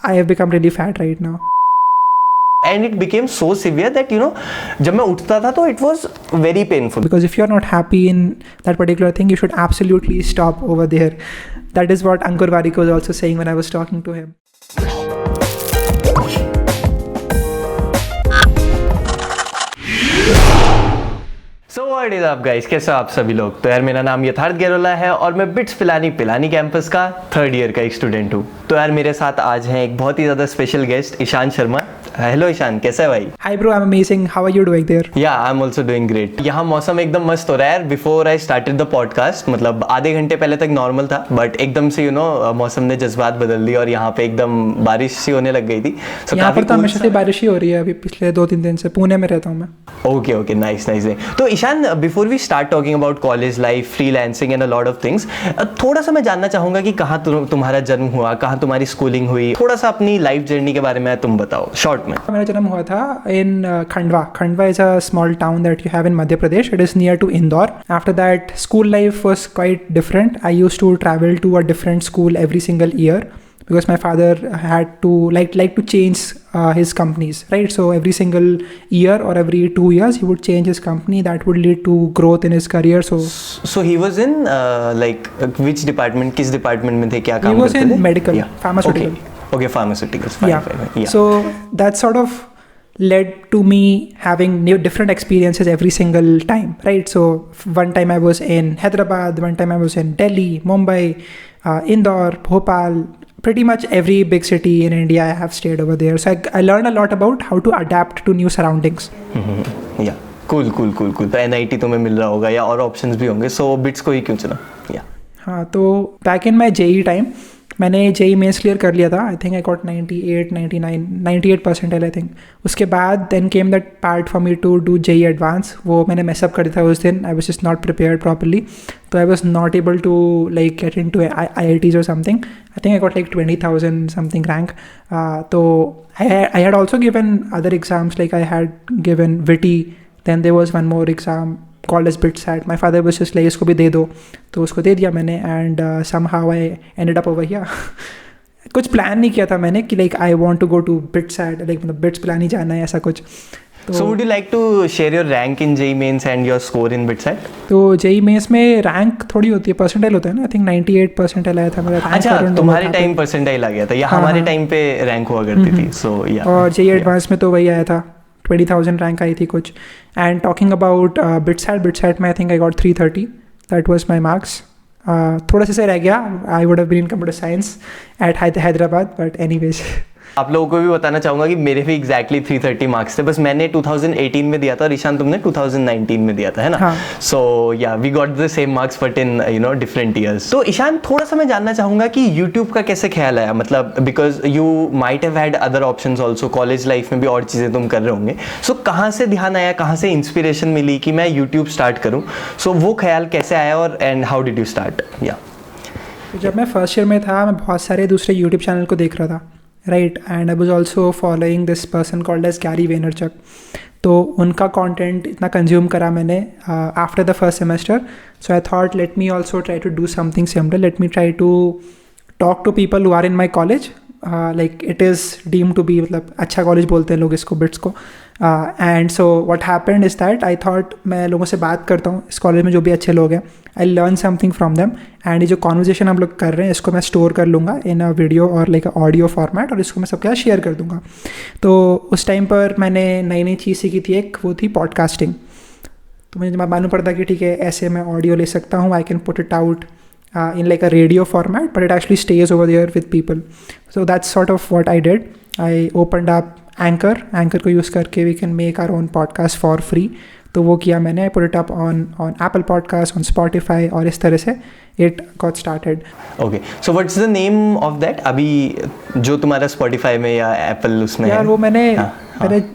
I have become really fat right now. And it became so severe that जब मैं उठता था तो it was very painful. Because if you're not happy in that particular thing, you should absolutely stop over there. That is what Ankur Warikoo was also saying when I was talking to him. So what is up guys, कैसे हो आप सभी लोग। तो यार मेरा नाम यथार्थ गैरोला है और मैं बिट्स पिलानी कैंपस का 3rd ईयर का एक स्टूडेंट हूँ। तो यार मेरे साथ आज हैं एक बहुत ही ज़्यादा special guest Ishan Sharma. Hello Ishan, कैसा है भाई? Hi bro, I'm amazing. How are you doing there? या I am also doing great. यहाँ मौसम एकदम मस्त हो रहा है यार। Before I started the podcast मतलब आधे घंटे पहले तक नॉर्मल था, बट एकदम से मौसम ने जज्बात बदल दिए और यहाँ पे एकदम बारिश सी होने लग गई थी। So यहाँ पर तो हमेशा से बारिश ही हो रही है अभी पिछले 2-3 दिन से। पुणे में रहता हूँ मैं। Okay nice. तो Ishaan, before we start talking about college life, freelancing and a lot of things, थोड़ा सा मैं जानना चाहूंगा कि कहाँ तुम्हारा जन्म हुआ, कहाँ तुम्हारी स्कूलिंग हुई, थोड़ा सा अपनी लाइफ जर्नी के बारे में तुम बताओ शॉर्ट में। मेरा जन्म हुआ था in Khandwa. Khandwa is a small town that you have in Madhya Pradesh. It is near to Indore. After that, school life was quite different. I used to travel to a different school every single year because my father had to like to change his companies, right? So every single year or every 2 years he would change his company. That would lead to growth in his career. So he was in which department? किस department में थे, क्या काम करते थे? He was in medical, pharmaceutical. Okay, pharmaceuticals. Fine. So that sort of led to me having different experiences every single time, right? So one time I was in Hyderabad, one time I was in Delhi, Mumbai, Indore, Bhopal. Pretty much every big city in India I have stayed over there. So I learned a lot about how to adapt to new surroundings. Yeah, cool. तो NIT तुम्हें मिल रहा होगा या और options भी होंगे, so bits को ही क्यों चुना? हाँ, तो back in my JEE time मैंने JEE मेंस क्लियर कर लिया था। I think I got 98 percentile I think. उसके बाद then came that part for me to do JEE advance. वो मैंने मेसअप कर दिया था उस दिन। I was just not prepared properly, तो I was not able to like get into IITs और something. I think I got like 20,000 something rank. तो I had also given other exams, like I had given WITI, then there was one more exam called as BITSAT. My father was just like इसको भी दे दो, तो उसको दे दिया मैंने and somehow I ended up over here. कुछ plan नहीं किया था मैंने कि like I want to go to BITSAT, like मतलब बिट्स प्लान ही जाना है ऐसा कुछ। So would you like to share your rank in JEE mains and your score in BITSAT? तो JEE mains में रैंक थोड़ी होती है, परसेंटाइल होता है ना। आई थिंक 98 परसेंटाइल आया था मेरा। अच्छा, तुम्हारे टाइम परसेंटाइल आ गया था या हमारे टाइम पे रैंक हुआ करती थी? So yeah. और JEE एडवांस में तो वही आया था, 20,000 रैंक आई थी कुछ। एंड टॉकिंग अबाउट BITSAT में I think I got 330. That was my marks. थोड़ा सा रह गया, I would have been in computer science at Hyderabad, but anyways. आप लोगों को भी बताना चाहूँगा कि मेरे भी एग्जैक्टली 330 मार्क्स थे, बस मैंने 2018 में दिया था और ईशान तुमने 2019 में दिया था, है ना? So yeah we got the same marks but in different years. तो ईशान, थोड़ा सा मैं जानना चाहूँगा कि यूट्यूब का कैसे ख्याल आया, मतलब because you might have had other options also, college life में भी और चीज़ें तुम कर रहे होंगे। सो कहाँ से ध्यान आया, कहाँ से इंस्पिरेशन मिली कि मैं यूट्यूब स्टार्ट करूँ? सो वो ख्याल कैसे आया और and how did you start? जब मैं फर्स्ट ईयर में था, मैं बहुत सारे दूसरे यूट्यूब चैनल को देख रहा था, right? And I was also following this person called as Gary Vaynerchuk. तो उनका कंटेंट इतना कंज्यूम करा मैंने after the first semester. So I thought let me also try to do something similar, let me try to talk to people who are in my college, like it is deem to be, मतलब अच्छा college बोलते हैं लोग इसको, बिट्स को। And so what happened is that I thought मैं लोगों से बात करता हूँ इस कॉलेज में जो भी अच्छे लोग हैं, I learn something from them, and ये जो कॉन्वर्जेशन हम लोग कर रहे हैं इसको मैं स्टोर कर लूँगा इन अ वीडियो और लाइक ऑडियो फॉर्मेट, और इसको मैं सबके साथ शेयर कर दूँगा। तो उस टाइम पर मैंने नई चीज़ सीखी थी, एक वो थी पॉडकास्टिंग। तो मुझे मालूम पड़ता कि ठीक है, ऐसे मैं ऑडियो ले सकता हूँ, I can put it out in like a radio format, but it actually stays over there with people. So that's sort of what I did. I opened up Anchor को यूज़ करके we can make our own podcast for free. तो वो किया मैंने, I put it up on Apple Podcasts, on Spotify, और इस तरह से it got started. Okay, so what's the name of that? अभी जो तुम्हारा Spotify में या Apple उसमें यार वो मैंने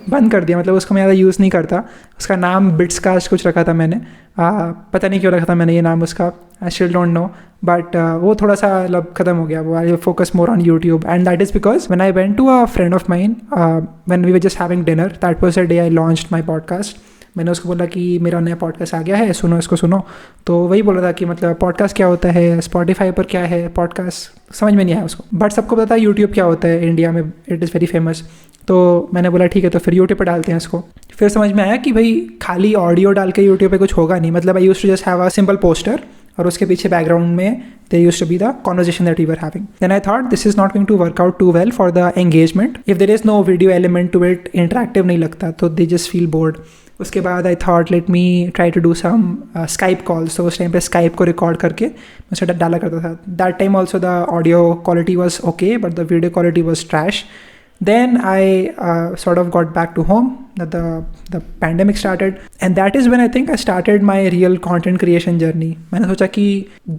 बंद कर दिया, मतलब उसको मैं ज़्यादा यूज़ नहीं करता। उसका नाम बिट्सकास्ट कुछ रखा था मैंने, पता नहीं क्यों रखा था मैंने ये नाम उसका, I still don't know, but वो थोड़ा सा मतलब ख़त्म हो गया वो। I focus more on YouTube, and that is because when I went to a friend of mine, when we were just having dinner, that was the day I launched my podcast. मैंने उसको बोला कि मेरा नया podcast आ गया है, सुनो इसको सुनो। तो वही बोल रहा था कि मतलब पॉडकास्ट क्या होता है, स्पॉटिफाई पर क्या है पॉडकास्ट, समझ में नहीं आया उसको। बट सबको पता है यूट्यूब क्या होता है, इंडिया में इट इज़ वेरी फेमस। तो मैंने बोला ठीक है, तो फिर यूट्यूब पर डालते हैं इसको। फिर समझ में आया कि भाई खाली ऑडियो डाल के यूट्यूब पे कुछ होगा नहीं। मतलब I used to just have a simple poster और उसके पीछे बैकग्राउंड में there used to be the conversation that we were having. Then I thought this is not going to work out too well for the engagement. If there is no video element to it, interactive नहीं लगता, तो they just feel bored. उसके बाद I thought let me try to do some Skype calls. तो उस time पे Skype को record करके मैं उसे डाला करता था. That time also the audio quality was okay, but the video quality was trash. Then I sort of got back to home. The pandemic started, and that is when I think I started my real content creation journey. मैंने सोचा कि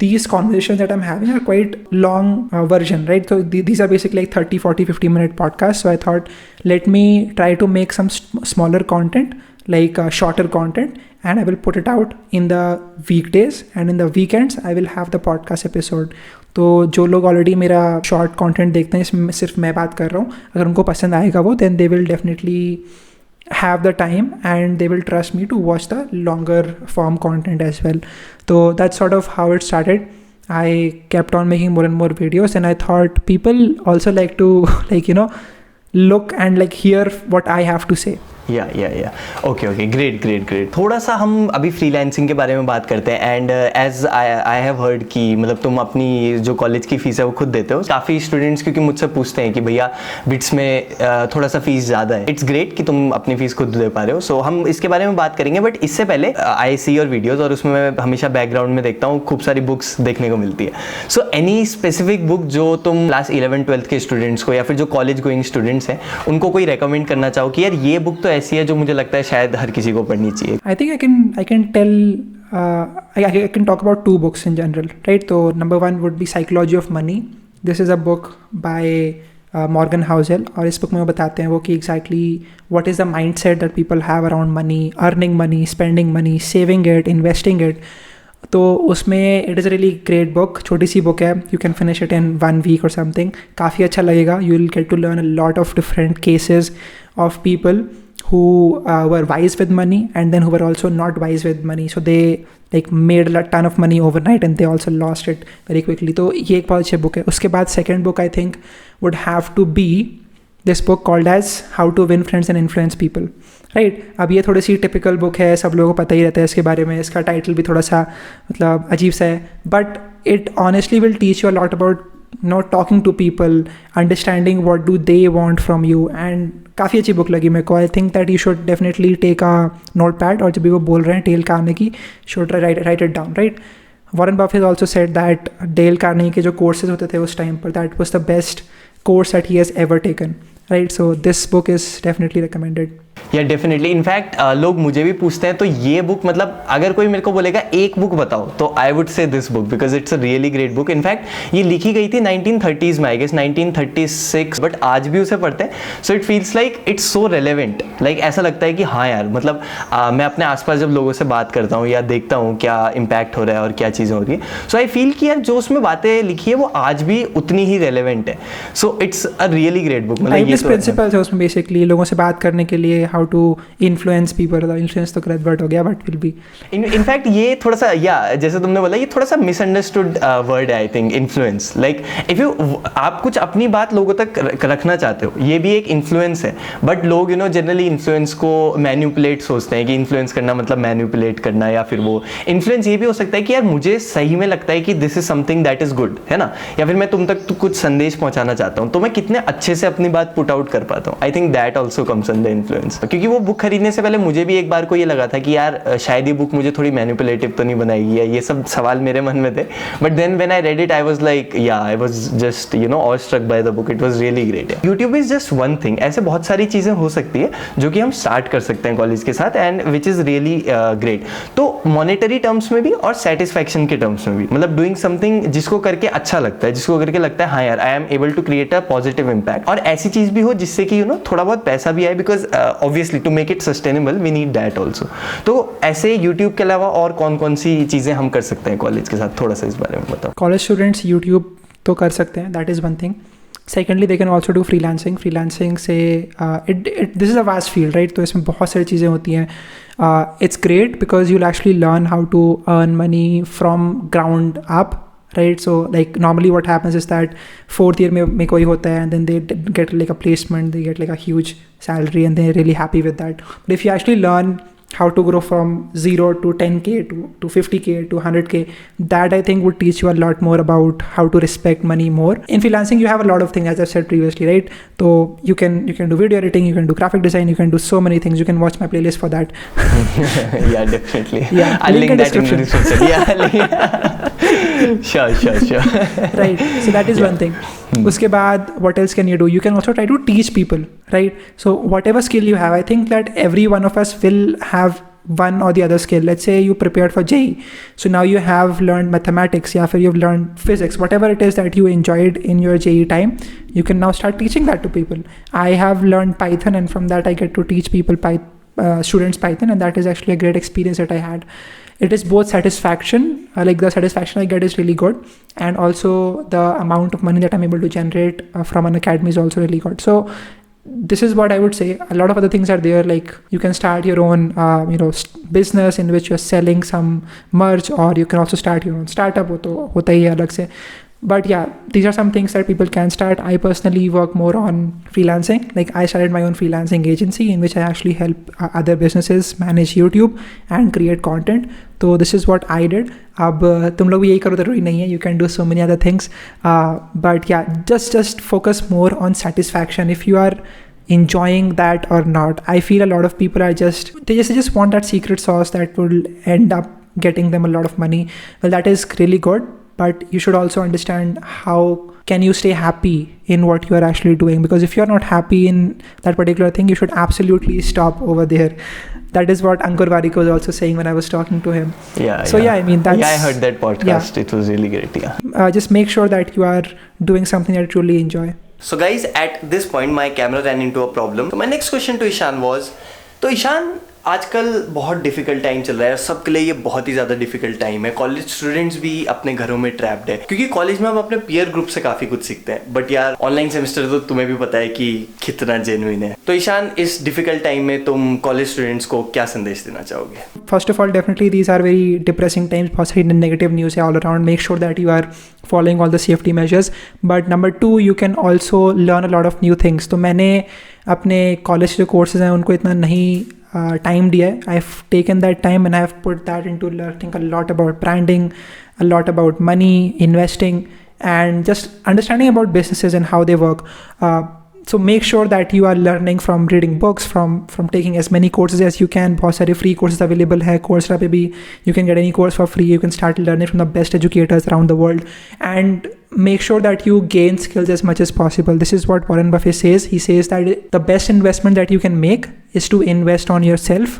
these conversations that I'm having are quite long version, right? So these are basically like 30, 40, 50-minute podcasts. So I thought, let me try to make some smaller content, like shorter content, and I will put it out in the weekdays, and in the weekends I will have the podcast episode. तो जो लोग already मेरा short content देखते हैं, इसमें सिर्फ मैं बात कर रहा हूँ, अगर उनको पसंद आएगा वो, then they will definitely have the time and they will trust me to watch the longer form content as well. So that's sort of how it started. I kept on making more and more videos, and I thought people also like to look and like hear what I have to say. या okay great. थोड़ा सा हम अभी freelancing के बारे में बात करते हैं। And as I have heard कि मतलब तुम अपनी जो कॉलेज की फ़ीस है वो खुद देते हो। काफ़ी स्टूडेंट्स क्योंकि मुझसे पूछते हैं कि भैया बिट्स में थोड़ा सा फीस ज़्यादा है। इट्स ग्रेट कि तुम अपनी फ़ीस खुद दे पा रहे हो। सो हम इसके बारे में बात करेंगे, बट इससे पहले आई सी योर वीडियोज़ और उसमें मैं हमेशा बैकग्राउंड में देखता हूँ खूब सारी बुक्स देखने को मिलती है। सो एनी स्पेसिफिक बुक जो तुम क्लास 11-12 के स्टूडेंट्स को या फिर जो कॉलेज गोइंग स्टूडेंट्स हैं उनको कोई रेकमेंड करना चाहो कि यार ये बुक तो ऐसी है जो मुझे लगता है शायद हर किसी को पढ़नी चाहिए? I think I can tell I can talk about 2 books in general, right? So number 1 would be Psychology of Money. This is a book by Morgan Housel, और इस बुक में वो बताते हैं वो कि exactly what is the mindset that people have around money, earning money, spending money, saving it, investing it. तो उसमें it is really great book, छोटी सी बुक है, you can finish it in 1 week और समथिंग। काफ़ी अच्छा लगेगा, you will get to learn a lot of different cases of people who were wise with money and then who were also not wise with money. So they like made a ton of money overnight and they also lost it very quickly. तो ये एक बहुत अच्छी book है। उसके बाद second book I think would have to be this book called as How to Win Friends and Influence People. Right, अब ये थोड़ी सी टिपिकल बुक है, सब लोगों को पता ही रहता है इसके बारे में, इसका टाइटल भी थोड़ा सा मतलब अजीब सा है, but it honestly will teach you a lot about talking to people, understanding what do they want from you, and काफ़ी अच्छी बुक लगी मेरे को। I think that you should definitely take a note pad, और जब भी वो बोल रहे हैं Dale Carnegie, should write it down, right. Warren Buffett also said that Dale Carnegie के जो कोर्सेज होते थे उस टाइम पर, that was the best course that he has ever taken, right. So this book is definitely recommended. Yeah definitely, in fact लोग मुझे भी पूछते हैं तो ये बुक मतलब अगर कोई मेरे को बोलेगा एक बुक बताओ तो I would say this book, because it's a really great book. In fact ये लिखी गई थी 1930s में, आई गेस 1936, बट आज भी उसे पढ़ते हैं। So it feels like it's so relevant, like ऐसा लगता है कि हाँ यार मतलब मैं अपने आसपास जब लोगों से बात करता हूँ या देखता हूँ क्या इम्पैक्ट हो रहा है और क्या चीज़ें हो रही है, सो आई फील कि यार जो उसमें बातें लिखी है वो आज भी उतनी ही रेलेवेंट है। So it's a really great book. मतलब ये प्रिंसिपल्स है उसमें बेसिकली लोगों से बात करने के लिए, how to influence people. Influence तो गलत वर्ड हो गया, बट विल बी इनफैक्ट ये थोड़ा सा, या जैसे तुमने बोला, ये थोड़ा सा मिसअंडरस्टूड वर्ड है I think, influence. Like if you आप कुछ अपनी बात लोगों तक रखना चाहते हो, ये भी एक इन्फ्लुएंस है, बट लोग जनरली इन्फ्लुएंस को मैन्युपुलेट सोचते हैं कि इन्फ्लुएंस करना मतलब मैन्युपुलेट करना, या फिर वो इन्फ्लुएंस ये भी हो सकता है कि यार मुझे सही में लगता है कि this is something that is good, है ना, या फिर मैं तुम तक कुछ संदेश पहुंचाना चाहता हूँ, तो मैं कितने अच्छे से अपनी बात पुट आउट कर पाता हूँ। आई think that also comes under influence. क्योंकि वो बुक खरीदने से पहले मुझे भी एक बार को ये लगा था कि यार शायद ये बुक मुझे थोड़ी मैनिपुलेटिव तो नहीं बनाएगी, ये सब सवाल मेरे मन में थे, but then when I read it I was like yeah I was just all struck by the book. It was really great. YouTube is just one thing, ऐसे बहुत सारी चीजें हो सकती है जो कि हम स्टार्ट कर सकते हैं कॉलेज के साथ, and which is really great. तो मॉनेटरी टर्म्स में भी और सेटिस्फैक्शन के टर्म्स में भी, मतलब डूइंग समथिंग जिसको करके अच्छा लगता है, जिसको करके लगता है हाँ यार I am able to create a positive impact, और ऐसी चीज भी हो जिससे कि थोड़ा बहुत पैसा भी आए, because obviously to make it sustainable we need that also. तो ऐसे यूट्यूब के अलावा और कौन कौन सी चीज़ें हम कर सकते हैं कॉलेज के साथ, थोड़ा सा इस बारे में बताओ। कॉलेज स्टूडेंट्स यूट्यूब तो कर सकते हैं, that is one thing. Secondly, they can also do freelancing. Freelancing से this is a vast field, right? तो इसमें बहुत सारी चीज़ें होती हैं. It's great because you'll actually learn how to earn money from ground up, right? So like normally what happens is that fourth year में कोई होता है and then they get like a placement, they get like a huge salary and they're really happy with that. But if you actually learn how to grow from 0 to 10k to 50k to 100k, that I think would teach you a lot more about how to respect money more. In freelancing you have a lot of things, as I've said previously, right? So you can do video editing, you can do graphic design, you can do so many things. You can watch my playlist for that. Yeah, definitely. Yeah, I'll link that in the description. Yeah. Sure. Right, so that is one thing. Uske baad, what else can you do? You can also try to teach people, right? So whatever skill you have, I think that every one of us will have one or the other skill. Let's say you prepared for JEE, so now you have learned mathematics, yeah, or you've learned physics, whatever it is that you enjoyed in your JEE time, you can now start teaching that to people. I have learned Python, and from that I get to teach people students Python, and that is actually a great experience that I had. It is both satisfaction, like the satisfaction I get is really good, and also the amount of money that I'm able to generate from an academy is also really good. So this is what I would say. A lot of other things are there, like you can start your own business in which you're selling some merch, or you can also start your own startup. वो तो होता ही है अलग से. But yeah, these are some things that people can start. I personally work more on freelancing. Like I started my own freelancing agency in which I actually help other businesses manage YouTube and create content. So this is what I did. अब तुम लोग भी यही करो जरूरी नहीं है. You can do so many other things. But yeah, just focus more on satisfaction. If you are enjoying that or not. I feel a lot of people are they just want that secret sauce that will end up getting them a lot of money. Well, that is really good. But you should also understand how can you stay happy in what you are actually doing, because if you are not happy in that particular thing, you should absolutely stop over there. That is what Ankur Warikoo was also saying when I was talking to him. So I mean that's... Yeah, I heard that podcast. It was really great, yeah. Just make sure that you are doing something that you truly enjoy. So guys, at this point my camera ran into a problem. So my next question to Ishan was, तो ईशान आजकल बहुत difficult time चल रहा है, सबके लिए ये बहुत ही ज़्यादा डिफिकल्ट टाइम है. कॉलेज स्टूडेंट्स भी अपने घरों में ट्रैप्ड है, क्योंकि कॉलेज में हम अपने पीयर ग्रुप से काफ़ी कुछ सीखते हैं. बट यार ऑनलाइन सेमेस्टर तो तुम्हें भी पता है कि कितना जेन्युइन है. तो ईशान, इस डिफिकल्ट टाइम में तुम कॉलेज स्टूडेंट्स को क्या संदेश देना चाहोगे? First of all, definitely these are very depressing times. बहुत सारी नेगेटिव न्यूज़ है all around. Make sure that you are following all the safety measures. But number 2, you can also learn a lot of new things. तो मैंने अपने college जो courses हैं उनको इतना नहीं time दिया है. I've taken that time and I've put that into learning a lot about branding, a lot about money, investing, and just understanding about businesses and how they work. So make sure that you are learning from reading books, from taking as many courses as you can. बहुत सारे free courses available है. Coursera पे भी you can get any course for free. You can start learning from the best educators around the world, and make sure that you gain skills as much as possible. This is what Warren Buffett says. He says that the best investment that you can make is to invest on yourself.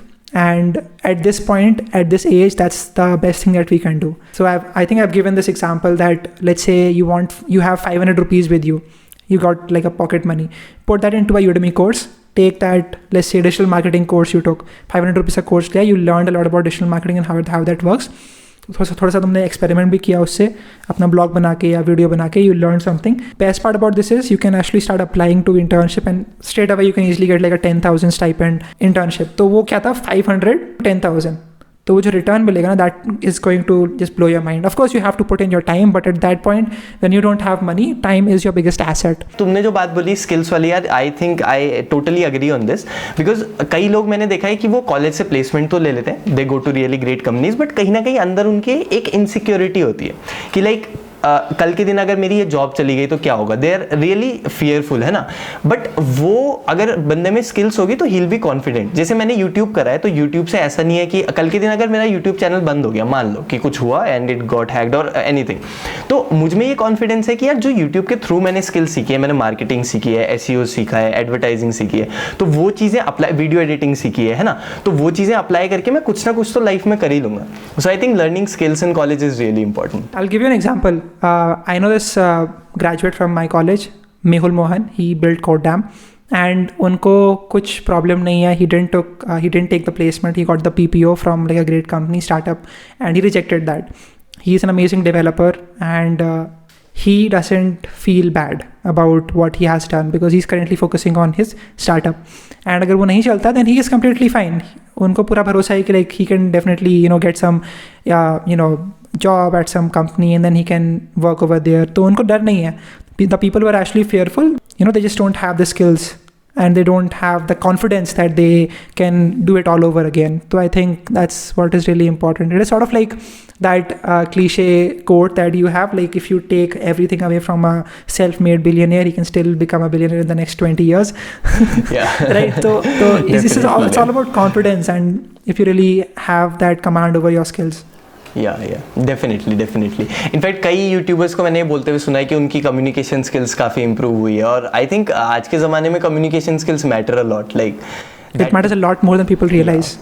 And at this point, at this age, that's the best thing that we can do. So I think I've given this example that, let's say you have 500 rupees with you. You got like a pocket money. Put that into a Udemy course. Take that, let's say, digital marketing course you took. 500 rupees a course लिया. You learned a lot about digital marketing and how that works. थोड़ा सा तुमने experiment भी किया उससे, अपना blog बना के या वीडियो बना के. You learn something. Best part about this is you can actually start applying to internship and straight away you can easily get like a 10,000 stipend internship. तो वो क्या था, 500 10,000. तो वो जो रिटर्न मिलेगा ना, that is going to just blow your mind. Of course you have to put in your time, but at that point when you don't have money, time is your biggest asset. तुमने जो बात बोली skills वाली, यार I think I totally agree on this. Because कई लोग मैंने देखा है कि वो कॉलेज से प्लेसमेंट तो ले लेते हैं, they go to really great companies, but कहीं ना कहीं अंदर उनके एक इनसिक्योरिटी होती है कि लाइक कल के दिन अगर मेरी ये जॉब चली गई तो क्या होगा. दे आर रियली फियरफुल, है ना. बट वो अगर बंदे में स्किल्स होगी तो ही विल बी कॉन्फिडेंट. जैसे मैंने यूट्यूब करा है, तो यूट्यूब से ऐसा नहीं है कि कल के दिन अगर मेरा यूट्यूब चैनल बंद हो गया, मान लो कि कुछ हुआ एंड इट गॉट हैक्ड और एनीथिंग, तो मुझ में ये कॉन्फिडेंस है कि यार जो यूट्यूब के थ्रू मैंने स्किल्स सीखी है, मैंने मार्केटिंग सीखी है, एसईओ सीखा है, एडवर्टाइजिंग सीखी है, तो वो चीज़ें अप्लाई, वीडियो एडिटिंग सीखी है ना, तो वो चीज़ें अप्लाई करके मैं कुछ ना कुछ तो लाइफ में कर ही लूँगा. So I think learning skills in college is really important. I will give you an example. I know this graduate from my college, Mehul Mohan. He built Codedam, and उनको कुछ problem नहीं है. He didn't take the placement. He got the PPO from like a great company startup, and he rejected that. He is an amazing developer, and he doesn't feel bad about what he has done because he's currently focusing on his startup. And अगर वो नहीं चलता then he is completely fine. उनको पूरा भरोसा है कि like he can definitely get some job at some company and then he can work over there. तो उनको डर नहीं है. The people who are actually fearful, they just don't have the skills and they don't have the confidence that they can do it all over again. So I think that's what is really important. It is sort of like that cliche quote that you have, like if you take everything away from a self-made billionaire, he can still become a billionaire in the next 20 years. Yeah. Right? So it's all about confidence, and if you really have that command over your skills. या definitely in fact कई YouTubers को मैंने बोलते हुए सुना है कि उनकी कम्युनिकेशन स्किल्स काफ़ी इंप्रूव हुई है और आई थिंक आज के ज़माने में communication skills matter a lot like it matters a lot more than people realise.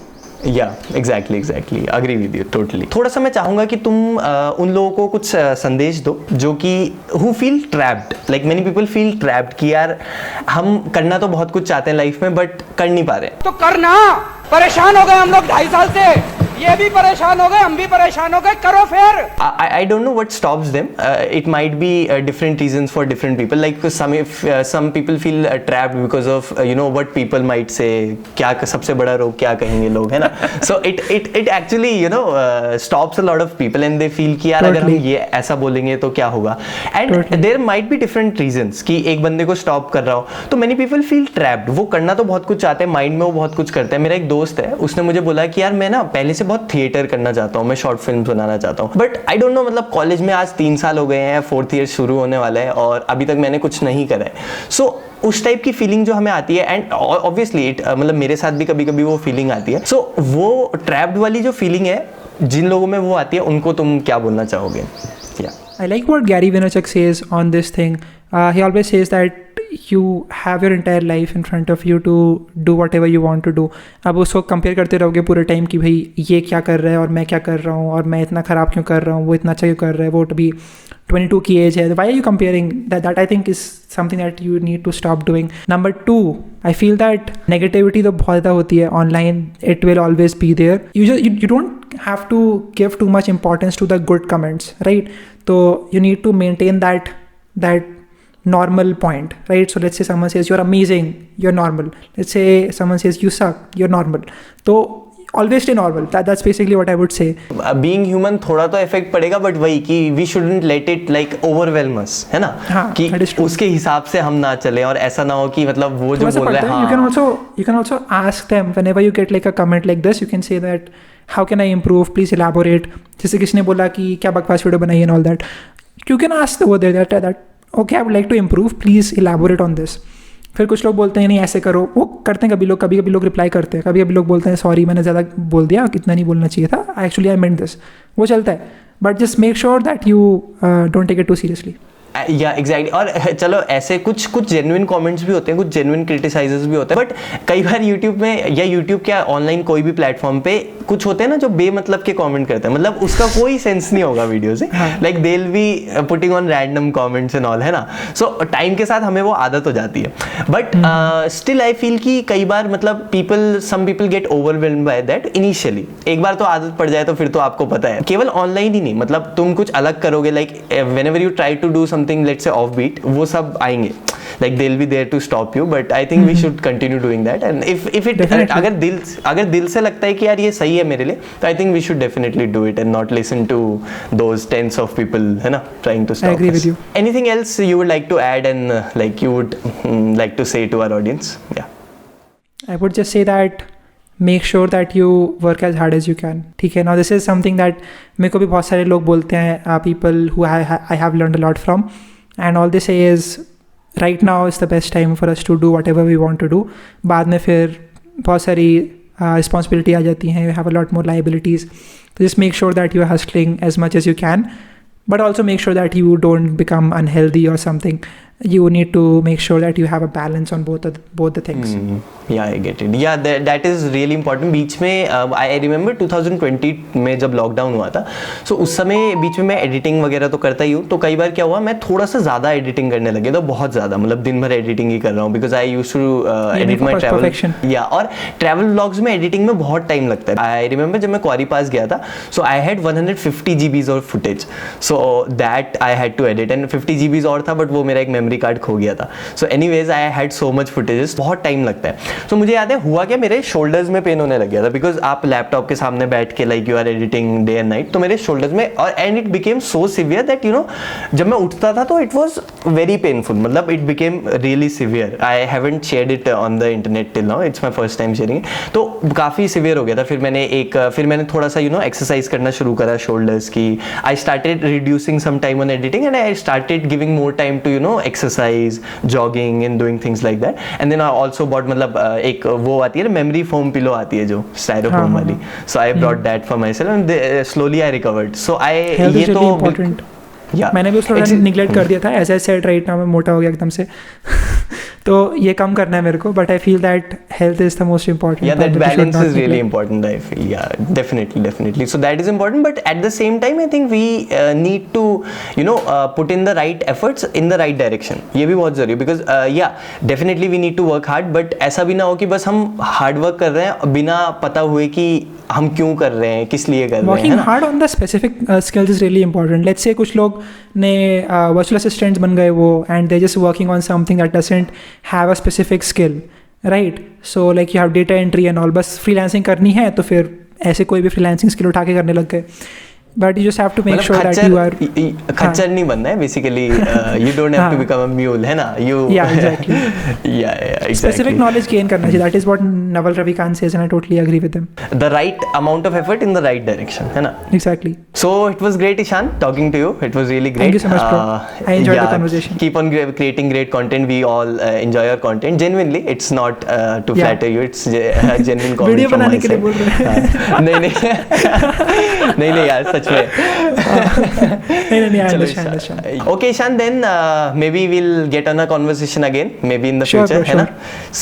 Yeah exactly agree with you totally. थोड़ा सा मैं चाहूँगा कि तुम उन लोगों को कुछ संदेश दो जो कि who feel trapped, like many people feel trapped कि यार हम करना तो बहुत कुछ चाहते हैं लाइफ में बट कर नहीं पा रहे. तो करना, परेशान हो गए हम लोग 2.5 साल से, ये भी परेशान हो गए, हम भी परेशान हो गए, करो फिर. I don't know what stops them. It might be different reasons for different people. Like some people feel trapped because of what people might say. क्या सबसे बड़ा रोग क्या कहेंगे लोग, है ना? So it actually stops a lot of people and they feel कि यार अगर हम ये ऐसा बोलेंगे तो क्या होगा. And there might be different reasons कि एक बंदे को stop कर रहा हो. तो many people feel trapped. वो करना तो बहुत कुछ चाहते हैं, माइंड में वो बहुत कुछ करते हैं. मेरा एक दोस्त है, उसने मुझे बोला कि यार मैं ना पहले से बहुत थिएटर करना चाहता हूँ, मैं शॉर्ट फिल्म बनाना चाहता हूँ, बट आई डोंट नो, मतलब कॉलेज में आज 3 साल हो गए हैं, 4th ईयर शुरू होने वाला है और अभी तक मैंने कुछ नहीं करा है. सो उस टाइप की फीलिंग जो हमें आती है एंड ऑब्वियसली मतलब मेरे साथ भी कभी कभी वो फीलिंग आती है. सो वो ट्रैप्ड वाली जो फीलिंग है जिन लोगों में वो आती है उनको तुम क्या बोलना चाहोगे? I like what Gary Vaynerchuk says on this thing. He always says that you have your entire life in front of you to do whatever you want to do. अब उसको कंपेयर करते रहोगे पूरे टाइम कि भाई ये क्या कर रहा है और मैं क्या कर रहा हूँ और मैं इतना ख़राब क्यों कर रहा हूँ, वो इतना अच्छा क्यों कर रहा है, वो अभी 22 की एज है. Why are you comparing? That I think is something that you need to stop doing. Number 2, I feel that negativity तो बहुत ज़्यादा होती है online. It will always be there. You don't have to give too much importance to the good comments, right? So you need to maintain that normal point, right? So let's say someone says you're amazing, you're normal. Let's say someone says you suck, you're normal. So always stay normal. That's basically what I would say. Being human थोड़ा तो effect पड़ेगा but वही कि we shouldn't let it like overwhelm us, है ना? हाँ, कि उसके हिसाब से हम ना चले और ऐसा ना हो कि मतलब वो जो बोल रहे हैं. You can also ask them whenever you get like a comment like this. You can say that how can I improve? Please elaborate. जैसे किसी ने बोला कि क्या बकवास वीडियो बनाई and all that. You can ask over there that okay, I would like to improve, please elaborate on this. फिर कुछ लोग बोलते हैं नहीं ऐसे करो, वो करते हैं कभी कभी लोग रिप्लाई करते हैं, कभी लोग बोलते हैं सॉरी मैंने ज़्यादा बोल दिया, कितना नहीं बोलना चाहिए था, एक्चुअली आई मेंट दिस. वो चलता है, but just make sure that you don't take it too seriously. Yeah exactly. और चलो ऐसे कुछ जेन्युइन कमेंट्स भी होते हैं, कुछ जेन्युइन क्रिटिसाइजेस भी होते हैं, बट कई बार यूट्यूब में या यूट्यूब क्या ऑनलाइन कोई भी प्लेटफॉर्म पे कुछ होते हैं ना जो बेमतलब के कमेंट करते हैं, मतलब उसका कोई सेंस नहीं होगा वीडियो से, like they will be putting on random comments and all, है ना? सो टाइम के साथ हमें वो आदत हो जाती है, बट स्टिल आई फील कि कई बार मतलब some people get overwhelmed by that initially. एक बार तो आदत पड़ जाए तो फिर तो आपको पता है, केवल ऑनलाइन ही नहीं, मतलब तुम कुछ अलग करोगे, like whenever you try to do something let's say offbeat, वो सब आएंगे, like they'll be there to stop you, but I think we should continue doing that. And if it अगर दिल से लगता है कि यार ये सही है मेरे लिए, तो I think we should definitely do it and not listen to those tens of people, है ना, trying to stop us. I agree with you. Anything else you would like to add and like you would like to say to our audience? Yeah. I would just say that make sure that you work as hard as you can. ठीक है. Now this is something that मेरे को भी बहुत सारे लोग बोलते हैं, people who I have learned a lot from, and all they say is right now is the best time for us to do whatever we want to do. बाद में फिर बहुत सारी responsibility आ जाती हैं, you have a lot more liabilities. So just make sure that you are hustling as much as you can, but also make sure that you don't become unhealthy or something. you need to make sure that you have a balance on both the things. Yeah, I get it. Yeah, that is really important. बीच में I remember 2020 में जब lockdown हुआ था, so उस समय बीच में मैं editing वगैरह तो करता ही हूँ, तो कई बार क्या हुआ मैं थोड़ा सा ज़्यादा एडिटिंग करने लगे, तो बहुत ज़्यादा, मतलब दिन भर एडिटिंग ही कर रहा हूँ, because I use to edit my travel, या और ट्रैवल व्लॉग्स में एडिटिंग में बहुत टाइम लगता है. आई रिमेंबर जब मैं क्वारी पास गया था, so I had 150 GBs of footage, so that I had to edit, and 50 GBs और था, बट वो मेरा एक मेमोरी कार्ड खो गया था. So anyways I had so much footages, बहुत टाइम लगता है. सो मुझे याद है हुआ क्या, मेरे शोल्डर्स में पेन होने लग गया था, बिकॉज आप लैपटॉप के सामने बैठ के like you are editing day and night, तो मेरे शोल्डर्स में, और and it became so severe that you know जब मैं उठता था तो इट वाज वेरी पेनफुल, मतलब it became really severe. I haven't shared it on the internet till now, it's my first time sharing. तो काफ़ी सिवियर हो गया था. फिर मैंने थोड़ा सा एक्सरसाइज करना शुरू करा शोल्डर्स की. I started reducing some time on editing, and I started giving more time to exercise, jogging and doing things like that. And then I also bought, मतलब एक वो आती है ना मेमोरी फोम पिलो आती है जो स्टायरोफोम वाली, so I brought that for myself, and slowly I recovered. So I ये तो मैंने भी उसको निगलेक्ट कर दिया था, as I said right now मैं मोटा हो गया एकदम से. तो ये कम करना है मेरे को, but I feel that health is the most important. Yeah, that balance is really important, I feel. Yeah, definitely. So that is important, but at the same time, I think we need to, put in the right efforts in the right direction. ये भी बहुत जरूरी है, because yeah, definitely we need to work hard, but ऐसा भी ना हो कि बस हम hard work कर रहे हैं बिना पता हुए कि हम क्यों कर रहे हैं, किस लिए कर रहे हैं. Working hard on the specific skills is really important. Let's say कुछ लोग ने virtual assistants बन गए वो, and they're just working on something that doesn't have a specific skill, right? So like you have data entry and all, बस freelancing करनी है तो फिर ऐसे कोई भी freelancing skill उठा के करने लग गए. But you just have to make sure that you are खच्चर नहीं बनना है basically. You don't have to become a mule, है ना? Yeah, exactly. Yeah, exactly. Specific knowledge gain करना चाहिए. That is what Naval Ravikant says, and I totally agree with him. The right amount of effort in the right direction, है ना? Exactly. So it was great, Ishan, talking to you. It was really great. Thank you so much, bro. I enjoyed the conversation. Keep on creating great content. We all enjoy your content. Genuinely, it's not to flatter you. It's genuine comment. Video बनाने के लिए बोल रहे हैं. नहीं यार, सच में. नहीं, I understand. Okay, Ishan, then maybe we'll get on a conversation again, maybe in the future, है ना?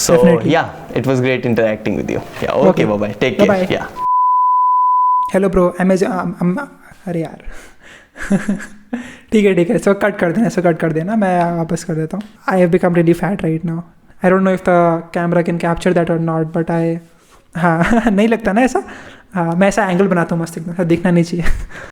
So yeah, it was great interacting with you. Yeah, okay, bye. Take care. Bye. Yeah. Hello, bro. अरे यार. ठीक है. इसको cut कर देना. मैं वापस कर देता हूँ. I have become really fat right now. I don't know if the camera can capture that or not, but हाँ नहीं लगता ना ऐसा. हाँ, मैं ऐसा एंगल बनाता हूँ मस्त एकदम, दिखना नहीं चाहिए.